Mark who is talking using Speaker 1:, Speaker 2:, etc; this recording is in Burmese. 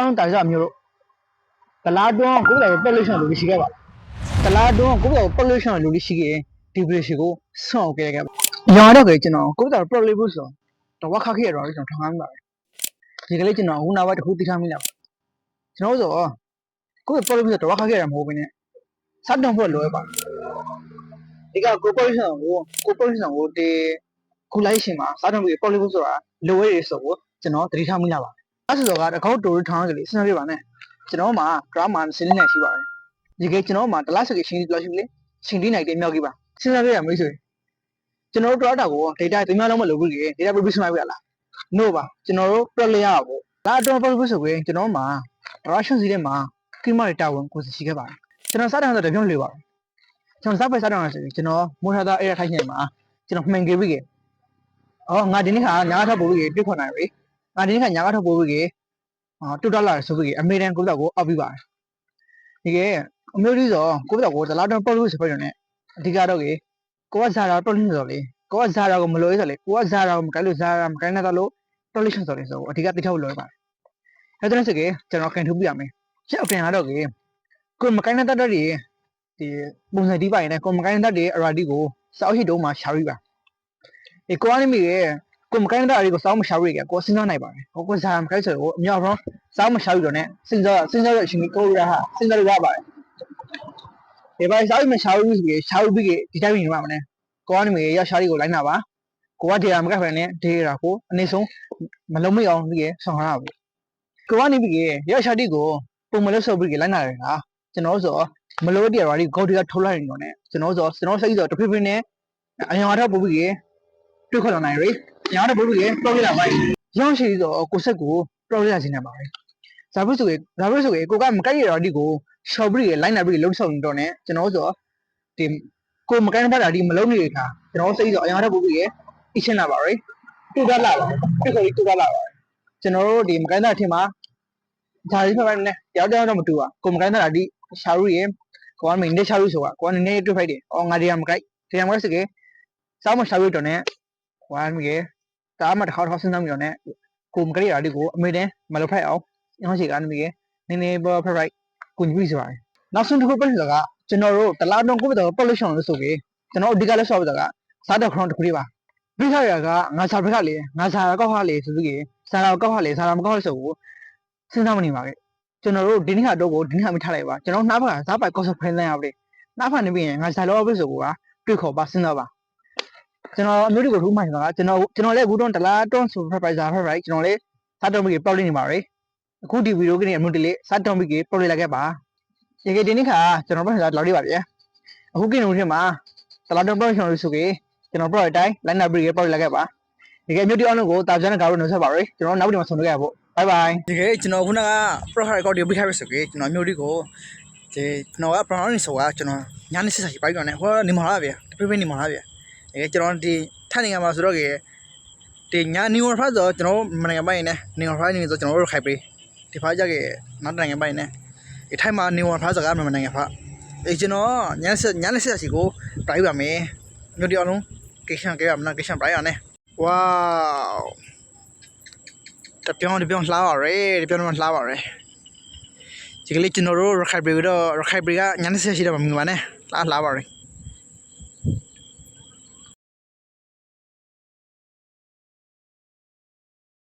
Speaker 1: အောင်တာကြမျိုးတလားတွန်းကိုယ့်ကို population လို့ရှိခဲ့ပါတလားတွန်းကိုယ့်ကို population လို့ရှိခဲ့ဒီပရိရှိကိုဆောင်းခဲ့ခဲ့ပါရောင်းတော့ကြကျွန်တော်ကိုယ့်ကို population ဘူးဆိုတော့ဝါခခဲ့ရတော့ကျွန်တော်ထောင်းမ်းပါတယ်ဒီကလေးကျွန်တော်အခုနောက်တစ်ခုသိထားမိလားကျွန်တော်ဆိုကိုယ့်ကို population တော့ဝါခခဲ့ရမဟုတ်ဘဲနဲ့စတော့ဖို့လွယ်ပါဒီက population ကိုဒီခုလိုက်ရှင်မှာစတော့ပြီး population ဆိုတာလိုဝဲရဆိုကိုကျွန်တော်သတိထားမိလားပါအဲ့ဆိုတော့တစ်ခေါက်တူထောင်းကလေးစဉ်းစားပြပါနဲ့ကျွန်တော်မှာ drama စင်းနေရှိပါတယ်ဒီကကျွန်တော်မှာတလားစကရှင်းလို့ရှိပြီလေရှင်းဒီနိုင်တဲ့မြောက်ကြီးပါစဉ်းစားပြရမိတ်ဆွေကျွန်တော်တို့ data ကို data ဒီများလုံးမလုပ်ဘူးကြီး data production လုပ်ရလား no ပါကျွန်တော်တို့ plot ရပါဘူးဒါတော့ production ဆိုရင်ကျွန်တော်မှာ production စီးတဲ့မှာ schema တွေတာဝန်ကိုရှိခဲ့ပါတယ်ကျွန်တော်စတဲ့ဆိုတော့ပြောင်းလေပါတယ်ကျွန်တော်စပဲစတဲ့ဆိုရင်ကျွန်တော်မိုးထားတာအဲ့ရထိုင်နေမှာကျွန်တော်မှန်ကြပြီကြီးငါဒီနေ့ခါညာထောက်ပို့ပြီးတွေ့ခွန်နိုင်ပြီငါဒီနေ့ခါညာထောက်ပို့ပြီးတူတက်လာဆိုပြီးအမေရိကန်ကိုတော့ကိုအောက်ပြီးပါတယ်ဒီကအမျိုးကြီးဆိုကိုတော့ကိုတလားတော့ production ဆိုပြတယ်အဓိကတော့ကိုကဇာတာ production ဆိုလေကိုကဇာတာကိုမလို့ဆိုလေကိုကဇာတာကိုမကိုက်လို့ဇာတာမကိုက်နဲ့တော့လို့ production ဆိုလေဆိုအဓိကတိထောက်လို့ပါတယ်အဲ့ဒါဆိုကျွန်တော်ကန်ထုတ်ပြရမယ်ရှေ့ကန်ကတော့ကိုမကိုက်နဲ့တော့ဒီပုံစံဒီပိုင်းနဲ့ကိုမကိုက်နဲ့တော့ဒီအရာဒီကိုစောက်ရှိတုံးမှာရှာပြီးပါဒီကိုကနေမိကိုမကိုက်နဲ့တော့ဒီကိုစောက်မရှာပြီးကိုစဉ်းစားနိုင်ပါတယ်ကိုဇာမကိုက်ဆိုတော့အမြောက်တော့စောက်မရှာပြီးတော့ ਨੇ စဉ်းစားရရှင်ကိုရဟာစဉ်းစားရပါတယ်ဒီပိုင်းစောက်မရှာပြီးရှာပြီးဒီတိုင်းနေမှာမလဲကိုကနေမိရရှာဒီကိုလိုက်နာပါကိုကတရားမကက်ဖက်နဲ့ဒေးတာကိုအနေဆုံးမလုံးမရအောင်ပြီးဆောင်ရပါဘူးကိုကနေပြီးရရှာဒီကိုပုံမလို့ဆိုပြီးလိုက်နာတယ်ဟာကျွန်တော်ဆိုမလို့တရားရီဂေါတီကထုတ်လိုက်နေတော့ ਨੇ ကျွန်တော်စိတ်ဆိုတဖိဖိနဲ့အရင်ကတော့ပို့ပြီးတွေ့ခွန်နိုင်ရီအရင်ကတော့ပို့ပြီးပြောပြလာပါရောင်းရှိဆိုကိုစက်ကိုပြောပြရခြင်းနေပါပဲဇာဘုဆိုကိုကမကိုက်ရတော့ဒီကိုရှော့ပြီးလိုက်နာပြီးလုံးဆောင်နေတော့ ਨੇ ကျွန်တော်ဆိုဒီကိုမကိုက်တဲ့တာဒီမလုံးနေတဲ့ခါကျွန်တော်စိတ်ဆိုအရင်ကတော့ပို့ပြီးအရှင်းလာပါရီတူတက်လာပါတွေ့ဆိုတူတက်လာပါကျွန်တော်တို့ဒီမကိုက်တဲ့အထင်မှာဒါရီဖက်နဲ့ရောက်တော့မတူပါကိုမကိုက်တဲ့တာဒီရှာရူရေကိုကမင်းနေရှာရူဆိုတာကိုကနည်းတွေ့ဖိုက်တယ်ငါဒီမကိုက်တရားမစကေစောင်းမရှာရူတော့ ਨੇ ဟိုအမေတားမတစ်ခါတော့စဉ်းစားမိတော့ ਨੇ ကိုမကလေးရာဒီကိုအမေတန်းမလုပ်ဖိုက်အောင်အောင်ရှိကနေမိနည်းနည်းပေါ်ဖက်လိုက်ကိုညွှိစပါတယ်နောက်ဆုံးတစ်ခုပြည့်စကကျွန်တော်တို့တလားတော့ကိုယ့်ဘက်တော့ pollution လို့ဆိုပြီးကျွန်တော်အဓိကလည်းဆော့ပြတာကစားတော့ခရောင်းတစ်ခုလေးပါပြခရကငါစားပြခလေငါစားကောက်ခလေဆိုပြီးစားတော့ကောက်ခလေစားတော့မကောက်ဆိုဘူးစဉ်းစားမနေပါနဲ့ကျွန်တော်တို့ဒီနေ့ကတော့ကိုဒီနေ့မှထားလိုက်ပါကျွန်တော်နှားဖက်စားပိုက်ကော့ဆဖရင်းလန်းရပြီနှားဖက်နေပြီးရင်ငါစားတော့ပြီဆိုကတွေ့ခေါ်ပါစဉ်းစားပါကျွန်တော်အမျိုးတွေကိုထူးမှန်တာကကျွန်တော်လည်းဘူးတော့တလားတွန်းဆိုဖက်ပိုက်စားဖက်ပိုက်ကျွန်တော်လည်းစားတော့ပြီးပေါက်လိနေပါပဲအခုဒီဗီဒီယိုကနေအမျိုးတလေးစားတော့ပြီးပေါက်လိလိုက်ခဲ့ပါရေဒီနေ့ခါကျွန်တော်ပြန်စားလောက်လေးပါဗျာအခုကိန်းလုံးထဲမှာတလားတော့ပေါက်ရှောင်းလို့ဆိုကေကျွန်တော် product တိုင်း line up ပြီးပေါက်လိုက်ခဲ့ပါဒီကမျိုးတီအောင်လို့ကိုတာပြန်နဲ့ကားလို့နှုတ်ဆက်ပါရယ်ကျွန်တော်နောက်ပြန်မှာဆုံလို့ခဲ့ပါဘိုင်ဘိုင်ဒီကကျွန်တော်ခုနက product ကောက်တီပြထားပြီဆိုကေကျွန်တော်မျိုးတီကိုဒီကျွန်တော်က product နေဆိုတာကျွန်တော်ညာနေစစ်စားရှိပိုက်တော့နေဟောနေမှာလားဗျာပြပြနေမှာလားဗျာဒီကကျွန်တော်ဒီထပ်နေမှာဆိုတော့ကေဒီညာနေဝဖတ်ဆိုကျွန်တော်မနိုင်ငံပိုင်းနဲ့နေဝဖတ်နေဆိုကျွန်တော်တို့ခိုက်ပေးဒီဖားကြကေနောက်နိုင်ငံပိုင်းနဲ့ဒီထိုင်းမှာနေဝဖတ်စကားမြန်မာနိုင်ငံဖတ်ဒီကျွန်တော်ညာနေစစ်စားရှိကိုပြိုင်ပါမယ်မျိုးတီအောင်လုံးကိစ္စကရမနာကိစ္စပြရနဲ့ဝေါတပြောင်းလှလာပါရဲတပြောင်းလှလာပါရဲဒီကလေးကျွန်တော်တို့ရခိုင်ပြည်ကညာနေဆက်ရှိတယ်မမြင်ပါနဲ့လှပါရဲ